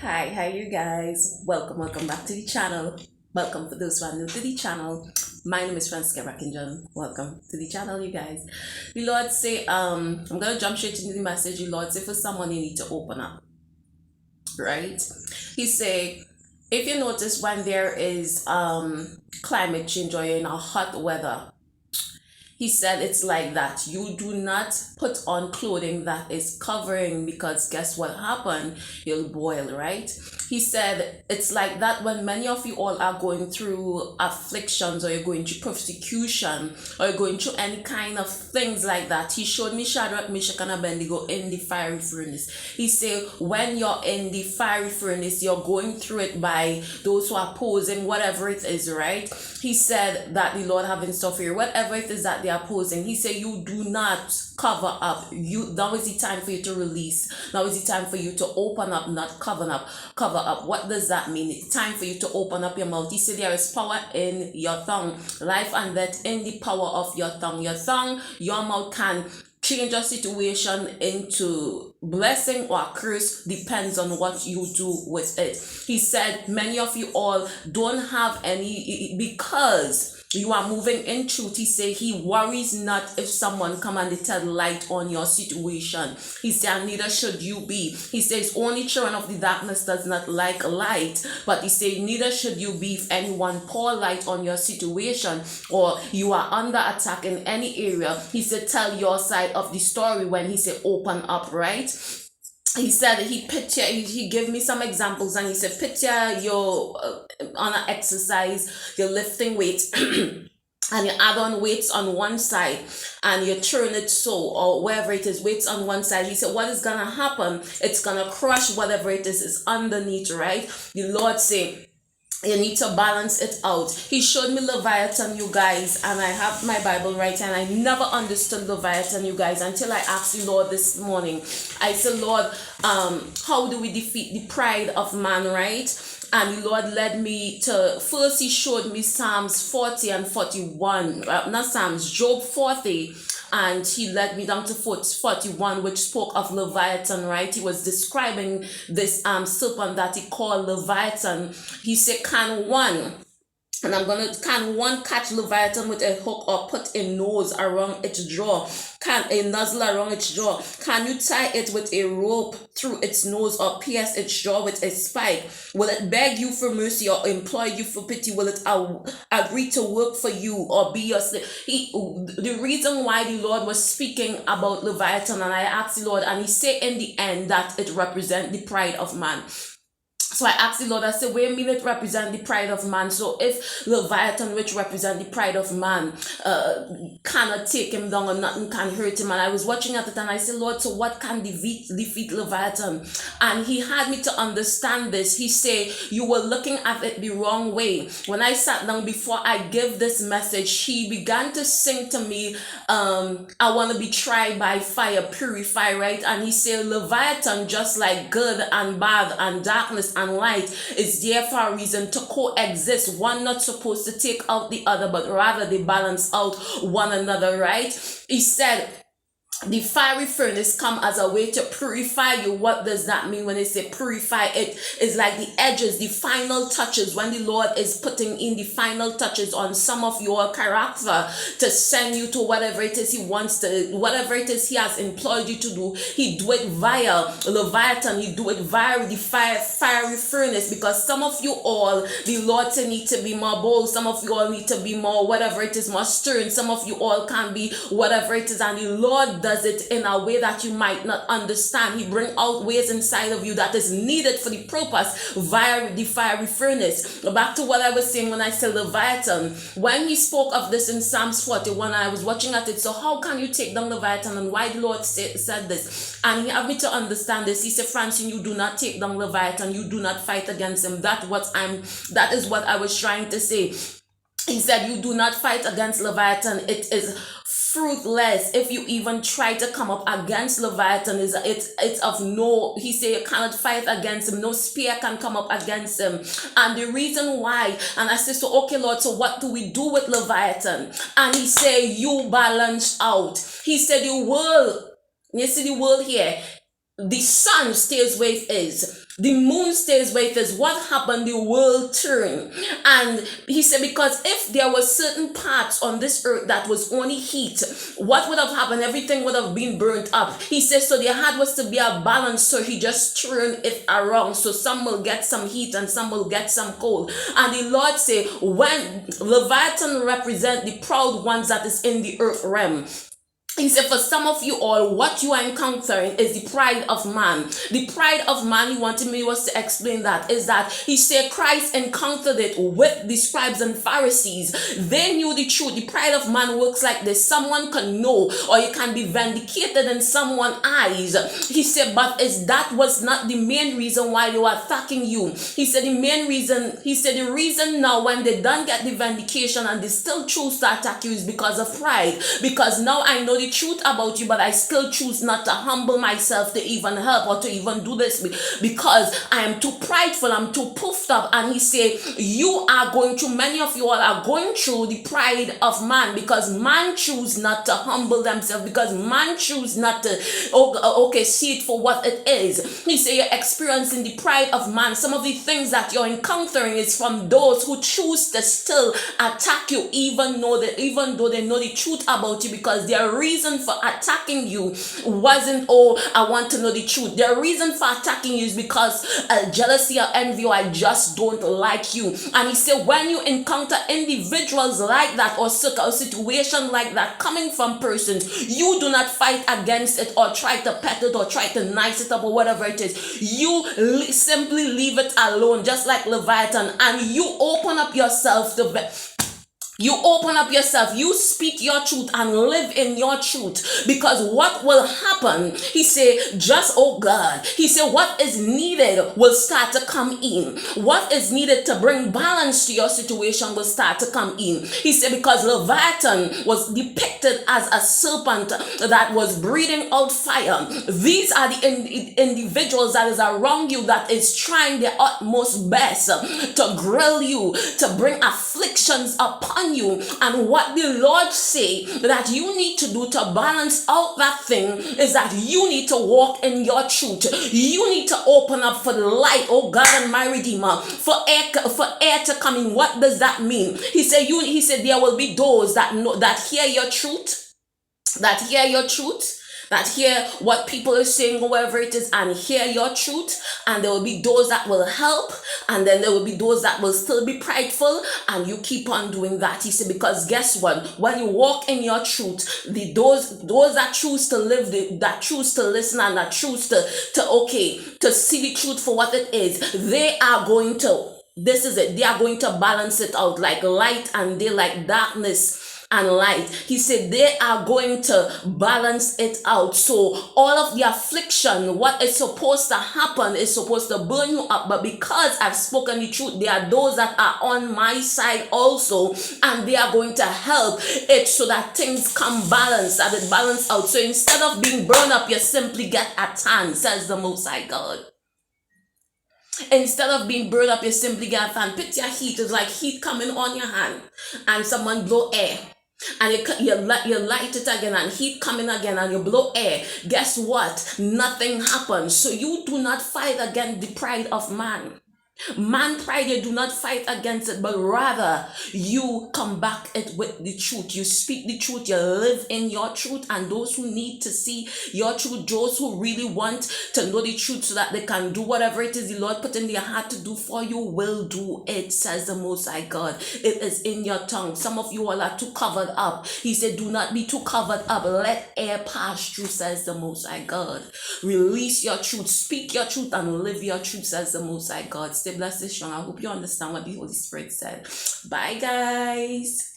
Hi you guys. Welcome back to the channel. Welcome for those who are new to the channel. My name is Francisca Brackinjon. Welcome to the channel, you guys. The Lord say, I'm gonna jump straight into the message. The Lord say for someone you need to open up, right? He say, if you notice when there is climate change or you're in a hot weather, he said it's like that. You do not put on clothing that is covering because guess what happened? You'll boil, right? He said it's like that when many of you all are going through afflictions or you're going through persecution or you're going through any kind of things like that. He showed me Shadrach, Meshach, and Abednego in the fiery furnace. He said when you're in the fiery furnace, you're going through it by those who are opposing whatever it is, right? He said that the Lord have in store for you, whatever it is that they are opposing. He said you do not cover up. Now is the time for you to release. Now is the time for you to open up, not cover up. Cover up. What does that mean? It's time for you to open up your mouth. He said there is power in your tongue. Life and death in the power of your tongue. Your tongue, your mouth can change your situation into blessing or curse, depends on what you do with it. He said many of you all don't have any because you are moving in truth. He said he worries not if someone come and they tell light on your situation. He said neither should you be. He says only children of the darkness does not like light, but he said neither should you be if anyone pour light on your situation or you are under attack in any area. He said tell your side of the story when he said open up, right? He said he gave me some examples and he said picture you're on an exercise, you're lifting weights and you add on weights on one side and you turn it so or wherever it is, weights on one side. He said what is gonna happen, it's gonna crush whatever it is underneath, right? The Lord say you need to balance it out. He showed me Leviathan, you guys, and I have my Bible right, and I never understood Leviathan, you guys, until I asked the Lord this morning. I said, Lord, how do we defeat the pride of man, right? And the Lord led me to, first he showed me Psalms 40 and 41, not Psalms, Job 40, and he led me down to 41, which spoke of Leviathan, right? He was describing this serpent that he called Leviathan. He said, can one catch Leviathan with a hook or put a nose around its jaw? Can a nozzle around its jaw? Can you tie it with a rope through its nose or pierce its jaw with a spike? Will it beg you for mercy or implore you for pity? Will it agree to work for you or be your slave? The reason why the Lord was speaking about Leviathan, and I asked the Lord, and he said in the end that it represents the pride of man. So I asked the Lord, I said, wait a minute, represent the pride of man. So if Leviathan, which represent the pride of man, cannot take him down or nothing can hurt him. And I was watching at it and I said, Lord, so what can defeat Leviathan? And he had me to understand this. He said, you were looking at it the wrong way. When I sat down before I gave this message, he began to sing to me, I want to be tried by fire, purify, right? And he said, Leviathan, just like good and bad and darkness and light, is there for a reason to coexist. One not supposed to take out the other, but rather they balance out one another, right? He said the fiery furnace come as a way to purify you. What does that mean when they say purify? It is like the edges, the final touches, when the Lord is putting in the final touches on some of your character to send you to whatever it is he wants to, whatever it is he has employed you to do. He do it via Leviathan, he do it via the fiery furnace, because some of you all, the Lord said need to be more bold, some of you all need to be more whatever it is, more stern, some of you all can be whatever it is, and the Lord does it in a way that you might not understand. He bring out ways inside of you that is needed for the purpose via the fiery furnace. Back to what I was saying when I said Leviathan. When he spoke of this in Psalms 41, I was watching at it. So how can you take down Leviathan, and why the Lord said this? And he had me to understand this. He said, Francine, you do not take down Leviathan. You do not fight against him. That is what I was trying to say. He said, you do not fight against Leviathan. It is fruitless if you even try to come up against Leviathan. It's of no, he said you cannot fight against him. No spear can come up against him. And the reason why, and I said, so okay Lord, so what do we do with Leviathan? And he said, you balance out. He said, you see the world here, the sun stays where it is. The moon stays where it is. What happened? The world turned. And he said, because if there were certain parts on this earth that was only heat, what would have happened? Everything would have been burnt up. He says, so there had was to be a balance. So he just turned it around. So some will get some heat and some will get some cold. And the Lord say, when Leviathan represent the proud ones that is in the earth realm, he said, for some of you all, what you are encountering is the pride of man. The pride of man, he wanted me was to explain that, is that he said Christ encountered it with the scribes and Pharisees. They knew the truth. The pride of man works like this. Someone can know, or you can be vindicated in someone's eyes. He said, but that was not the main reason why they were attacking you. He said, the main reason, he said, the reason now when they don't get the vindication and they still choose to attack you is because of pride. Because now I know the truth about you, but I still choose not to humble myself to even help or to even do this because I am too prideful, I'm too puffed up. And he said, you are going through, many of you all are going through the pride of man, because man choose not to humble themselves, because man choose not to see it for what it is. He said, you're experiencing the pride of man. Some of the things that you're encountering is from those who choose to still attack you, even though they know the truth about you, because their reason for attacking you wasn't, oh, I want to know the truth. Their reason for attacking you is because jealousy or envy, or I just don't like you. And he said, when you encounter individuals like that, or a situation like that coming from persons, you do not fight against it or try to pet it or try to nice it up or whatever it is. You simply leave it alone, just like Leviathan, and you open up yourself to you speak your truth and live in your truth. Because what will happen, he said, he said, what is needed will start to come in. What is needed to bring balance to your situation will start to come in. He said, because Leviathan was depicted as a serpent that was breathing out fire. These are the individuals that is around you that is trying their utmost best to grill you, to bring afflictions upon you. And what the Lord say that you need to do to balance out that thing is that you need to walk in your truth. You need to open up for the light, oh God and my Redeemer, for air to come in. What does that mean? He said there will be those that hear your truth, that hear what people are saying, whoever it is, and hear your truth. And there will be those that will help, and then there will be those that will still be prideful, and you keep on doing that. He said, because guess what? When you walk in your truth, those that choose to live, that choose to listen, and that choose to see the truth for what it is, they are going to, this is it, they are going to balance it out, like light and day, like darkness and light. He said they are going to balance it out. So all of the affliction, what is supposed to happen is supposed to burn you up. But because I've spoken the truth, there are those that are on my side also, and they are going to help it so that things come balance, that it balance out. So instead of being burned up, you simply get a tan, says the Most High God. Instead of being burned up, you simply get a fan. Picture heat. It's like heat coming on your hand and someone blow air. And you light it again, and heat coming again, and you blow air. Guess what? Nothing happens. So you do not fight against the pride of man. Man pride, you do not fight against it, but rather you combat it with the truth. You speak the truth, you live in your truth, and those who need to see your truth, those who really want to know the truth so that they can do whatever it is the Lord put in their heart to do for you, will do it, says the Most High God. It is in your tongue. Some of you all are too covered up. He said, do not be too covered up. Let air pass through, says the Most High God. Release your truth, speak your truth, and live your truth, says the Most High God. Stay blessed, strong. I hope you understand what the Holy Spirit said. Bye, guys.